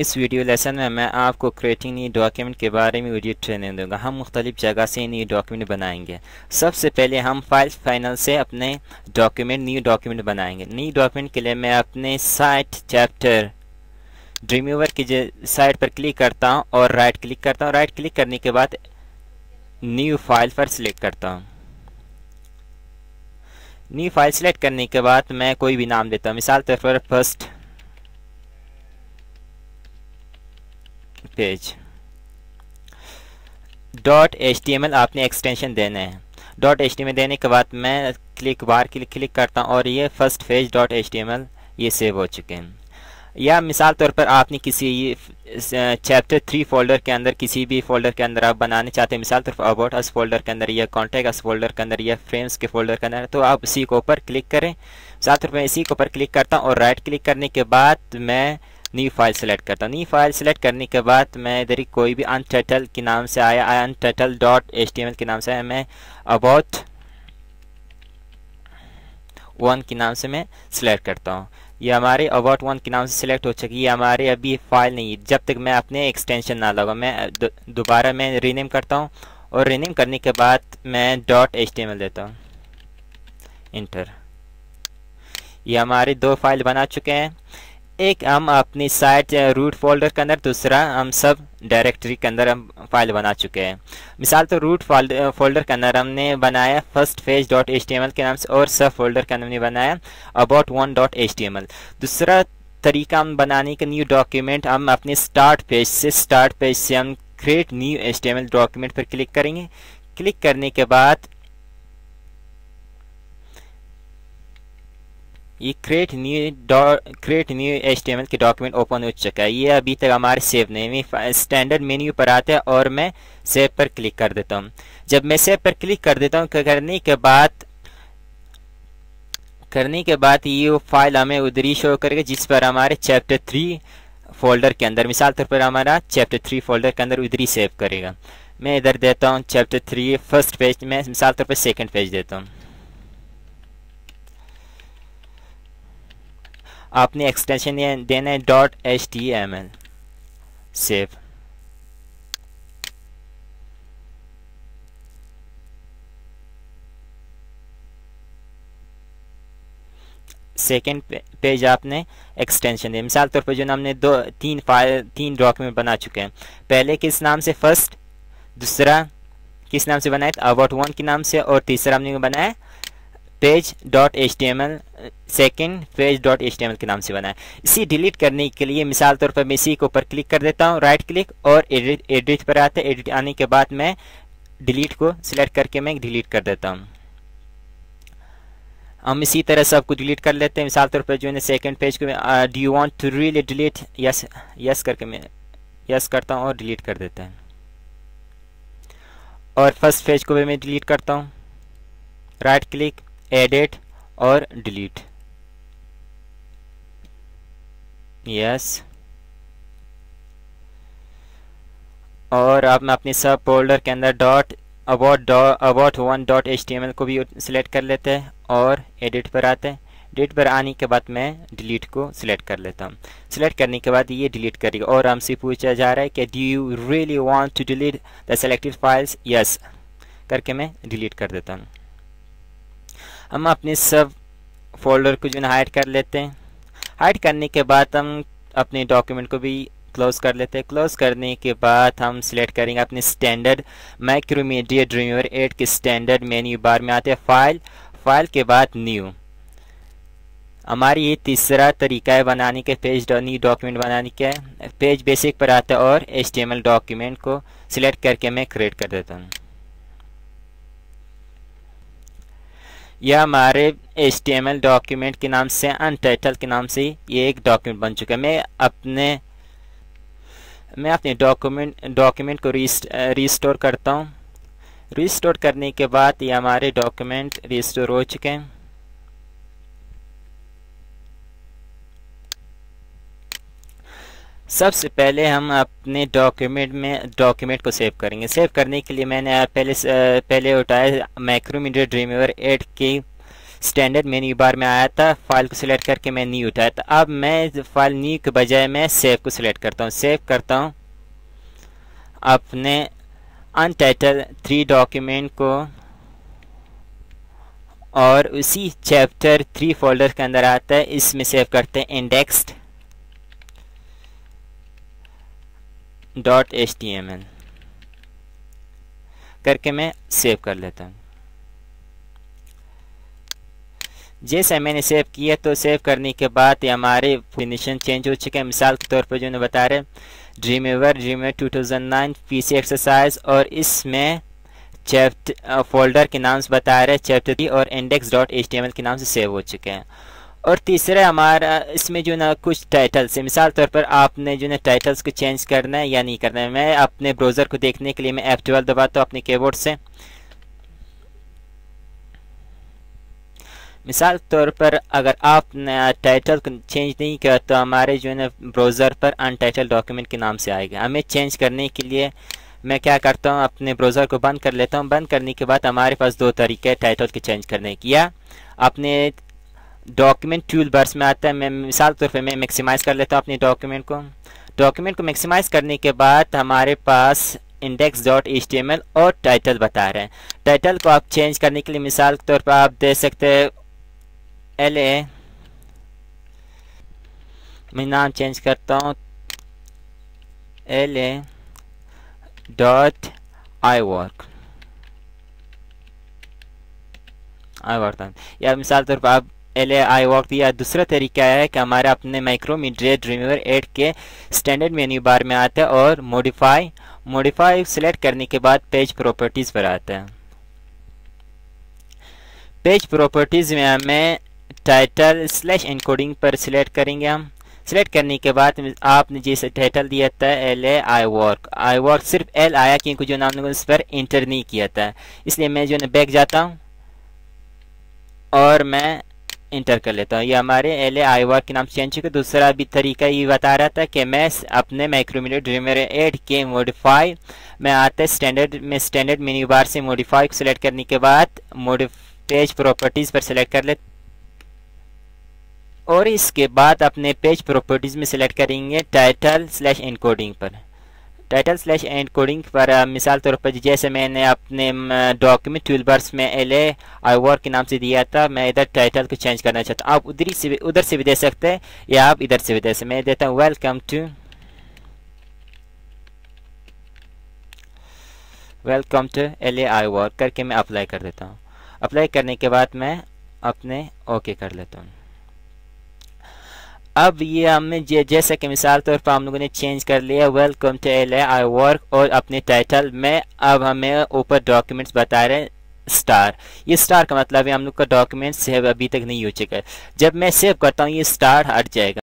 इस video lesson में मैं आपको क्रिएटिंग न्यू डॉक्यूमेंट के बारे में वीडियो ट्रेनिंग दूंगा। हम मुख्तलिफ जगह से न्यू डॉक्यूमेंट बनाएंगे। सबसे पहले हम फाइल फाइनल से अपने न्यू डॉक्यूमेंट बनाएंगे। न्यू डॉक्यूमेंट के लिए मैं अपने साइट चैप्टर ड्रीमवीवर की साइट पर क्लिक करता हूँ और राइट क्लिक करता हूँ। राइट क्लिक करने के बाद न्यू फाइल पर सिलेक्ट करता हूँ। न्यू फाइल सिलेक्ट करने के बाद मैं कोई भी नाम देता हूँ। मिसाल तौर पर फर्स्ट पेज .html आपने एक्सटेंशन देना है। .html देने के बाद मैं क्लिक बार क्लिक करता हूँ और ये फर्स्ट पेज .html ये सेव हो चुके हैं। या मिसाल तौर पर आपने किसी चैप्टर 3 फोल्डर के अंदर किसी भी फोल्डर के अंदर आप बनाने चाहते हैं, मिसाल तौर पर अबाउट अस फोल्डर के अंदर या कॉन्टैक्ट अस फोल्डर के अंदर या फ्रेंड्स के फोल्डर के अंदर, तो आप इसी के ऊपर क्लिक करें। मिसाल तौर पर इसी के ऊपर क्लिक करता हूँ और राइट क्लिक करने के बाद मैं न्यू फाइल सेलेक्ट करता हूँ। न्यू फाइल सेलेक्ट करने के बाद मैं इधर कोई भी अनटाइटल के नाम से आया, अनटाइटल .html के नाम से आया, मैं अबाउट 1 के नाम से मैं सिलेक्ट करता हूँ। ये हमारे अबाउट 1 के नाम से सिलेक्ट हो चुकी है। हमारे अभी फाइल नहीं, जब तक मैं अपने एक्सटेंशन ना लगाऊँ मैं दोबारा मैं रीनेम करता हूँ और रीनेम करने के बाद मैं .html देता हूँ, इंटर। ये हमारे 2 फाइल बना चुके हैं। एक हम अपनी साइट रूट फोल्डर के अंदर, दूसरा हम सब डायरेक्टरी के अंदर हम फाइल बना चुके हैं। मिसाल तो रूट फोल्डर के अंदर हमने बनाया फर्स्ट पेज .html के नाम से और सब फोल्डर के अंदर हमने बनाया अबाउट 1 .html। दूसरा तरीका हम बनाने के न्यू डॉक्यूमेंट, हम अपने स्टार्ट पेज से हम क्रिएट न्यू HTML डॉक्यूमेंट पर क्लिक करेंगे। क्लिक करने के बाद ये क्रिएट न्यू HTML के डॉक्यूमेंट ओपन हो चुका है। ये अभी तक हमारे सेव नहीं, स्टैंडर्ड मेन्यू पर आता है और मैं सेव पर क्लिक कर देता हूँ। जब मैं सेव पर क्लिक कर देता हूँ करने के बाद ये फाइल हमें उधर ही शो करेगा जिस पर हमारे चैप्टर 3 फोल्डर के अंदर, मिसाल तौर पर हमारा चैप्टर 3 फोल्डर के अंदर उधर ही सेव करेगा। मैं इधर देता हूँ चैप्टर 3 फर्स्ट पेज में, मिसाल तौर पर सेकेंड पेज देता हूँ। आपने एक्सटेंशन देना है .html, सेव। सेकेंड पेज आपने एक्सटेंशन दिया। मिसाल तौर पर जो हमने 3 डॉक्यूमेंट बना चुके हैं। पहले किस नाम से, फर्स्ट, दूसरा किस नाम से बनाया, अबाउट 1 के नाम से, और तीसरा हमने बनाया page .html, second page .html के नाम से बनाया। इसी डिलीट करने के लिए मिसाल तौर पर मैं इसी के ऊपर क्लिक कर देता हूँ, राइट क्लिक और एडिट पर आता है। एडिट आने के बाद मैं डिलीट को सिलेक्ट करके मैं डिलीट कर देता हूँ। हम इसी तरह सबको डिलीट कर लेते हैं। मिसाल तौर पर जो है सेकेंड पेज को do you want to really delete, yes करके मैं यस करता हूँ और डिलीट कर देता है। और फर्स्ट पेज को भी मैं डिलीट करता हूँ, राइट क्लिक, एडिट और डिलीट, यस। और अब मैं अपने सब फोल्डर के अंदर अबाउट 1 .html को भी सिलेक्ट कर लेते हैं और एडिट पर आते हैं। एडिट पर आने के बाद मैं डिलीट को सिलेक्ट कर लेता हूँ। सिलेक्ट करने के बाद ये डिलीट करेगा और हमसे पूछा जा रहा है कि do you really want to delete the selected files, yes करके मैं डिलीट कर देता हूँ। हम अपने सब फोल्डर को जो है हाइड कर लेते हैं। हाइड करने के बाद हम अपने डॉक्यूमेंट को भी क्लोज कर लेते हैं। क्लोज करने के बाद हम सिलेक्ट करेंगे अपने स्टैंडर्ड मैक्रोमीडिया ड्रीमवीवर 8 के स्टैंडर्ड मेन्यू बार में आते हैं फाइल के बाद न्यू। हमारी ये तीसरा तरीका है बनाने के न्यू डॉक्यूमेंट बनाने के। पेज बेसिक पर आता है और HTML डॉक्यूमेंट को सिलेक्ट करके मैं क्रिएट कर देता हूँ। यह हमारे HTML डॉक्यूमेंट के नाम से, अनटाइटल के नाम से ये एक डॉक्यूमेंट बन चुका है। मैं अपने डॉक्यूमेंट को रिस्टोर करता हूँ। रिस्टोर करने के बाद ये हमारे डॉक्यूमेंट रिस्टोर हो चुके हैं। सबसे पहले हम अपने डॉक्यूमेंट को सेव करेंगे। सेव करने के लिए मैंने पहले उठाया मैक्रोमीडिया ड्रीमवीवर 8 की स्टैंडर्ड मेन्यू बार में आया था, फाइल को सिलेक्ट करके मैं न्यू उठाया था। अब मैं फाइल न्यू के बजाय मैं सेव को सिलेक्ट करता हूँ। सेव करता हूँ अपने अनटाइटल 3 डॉक्यूमेंट को और उसी चैप्टर 3 फोल्डर के अंदर आता है, इसमें सेव करते हैं index.html करके मैं सेव कर लेता हूँ। जैसे मैंने सेव किया तो सेव करने के बाद हमारे फिनिशन चेंज हो चुके हैं। मिसाल के तौर पर जो मैं बता रहे ड्रीमवीवर 2009 पीसी एक्सरसाइज, और इसमें चैप्टर फोल्डर के नाम से बता रहे चैप्टर 3 और index.html के नाम से सेव हो चुके हैं। और तीसरा हमारा इसमें जो ना कुछ टाइटल्स है, मिसाल तौर पर आपने जो ना टाइटल्स को चेंज करना है या नहीं करना है। मैं अपने ब्राउज़र को देखने के लिए मैं F12 दबाता हूँ अपने कीबोर्ड से। मिसाल तौर पर अगर आपने टाइटल को चेंज नहीं किया तो हमारे जो है ब्राउज़र पर अनटाइटल डॉक्यूमेंट के नाम से आएगा। हमें चेंज करने के लिए मैं क्या करता हूँ, अपने ब्राउज़र को बंद कर लेता हूँ। बंद करने के बाद हमारे पास 2 तरीके हैं टाइटल को चेंज करने की। या अपने डॉक्यूमेंट टूल बार्स में आता है, मैं मिसाल तौर पर मैं मैक्सिमाइज़ कर लेता हूँ अपने डॉक्यूमेंट को मैक्सिमाइज़ करने के बाद हमारे पास index.html और टाइटल बता रहे हैं। टाइटल को आप चेंज करने के लिए मिसाल के तौर पर आप दे सकते हैं LA, मैं नाम चेंज करता हूँ LA.iWork या मिसाल तौर पर आप LA.iWork दिया। दूसरा तरीका है कि हमारे अपने माइक्रोमीडिया ड्रीमवीवर 8 के स्टैंडर्ड मेन्यू बार में आता है और मॉडिफाई सिलेक्ट करने के बाद पेज प्रॉपर्टीज़ पर आता है। पेज प्रॉपर्टीज़ में हमें टाइटल /एनकोडिंग पर सिलेक्ट करेंगे। हम सिलेक्ट करने के बाद आपने जैसे टाइटल दिया था LA.iWork सिर्फ L आया क्योंकि जो नाम उस पर इंटर नहीं किया था, इसलिए मैं जो है बैक जाता हूँ और मैं इंटर कर लेता हूँ। ये हमारे LA.iWork के नाम से चेंज चुके। दूसरा भी तरीका ये बता रहा था कि मैं अपने माइक्रोमीडिया ड्रीमवीवर 8 के मॉडिफाई में आता है स्टैंडर्ड मेन्यू बार से मॉडिफाई को सिलेक्ट करने के बाद पेज प्रॉपर्टीज़ पर सिलेक्ट कर ले और इसके बाद अपने पेज प्रॉपर्टीज़ में सिलेक्ट करेंगे टाइटल/एनकोडिंग पर। टाइटल/एनकोडिंग पर मिसाल तौर पर जैसे मैंने अपने डॉक्यूमेंट टूलबार्स में LA.iWork के नाम से दिया था, मैं इधर टाइटल को चेंज करना चाहता हूँ। आप उधर से भी दे सकते हैं या आप इधर से भी दे सकते हैं। मैं देता हूँ वेलकम टू LA.iWork करके मैं अप्लाई कर देता हूँ। अप्लाई करने के बाद मैं अपने ओके कर लेता हूँ। अब ये हमें जैसा कि मिसाल तौर पर हम लोगों ने चेंज कर लिया वेलकम टू LA.iWork और अपने टाइटल में अब हमें ऊपर डॉक्यूमेंट्स बता रहे हैं स्टार। ये स्टार का मतलब है हम लोग का डॉक्यूमेंट सेव अभी तक नहीं हो चुका है। जब मैं सेव करता हूँ ये स्टार हट जाएगा।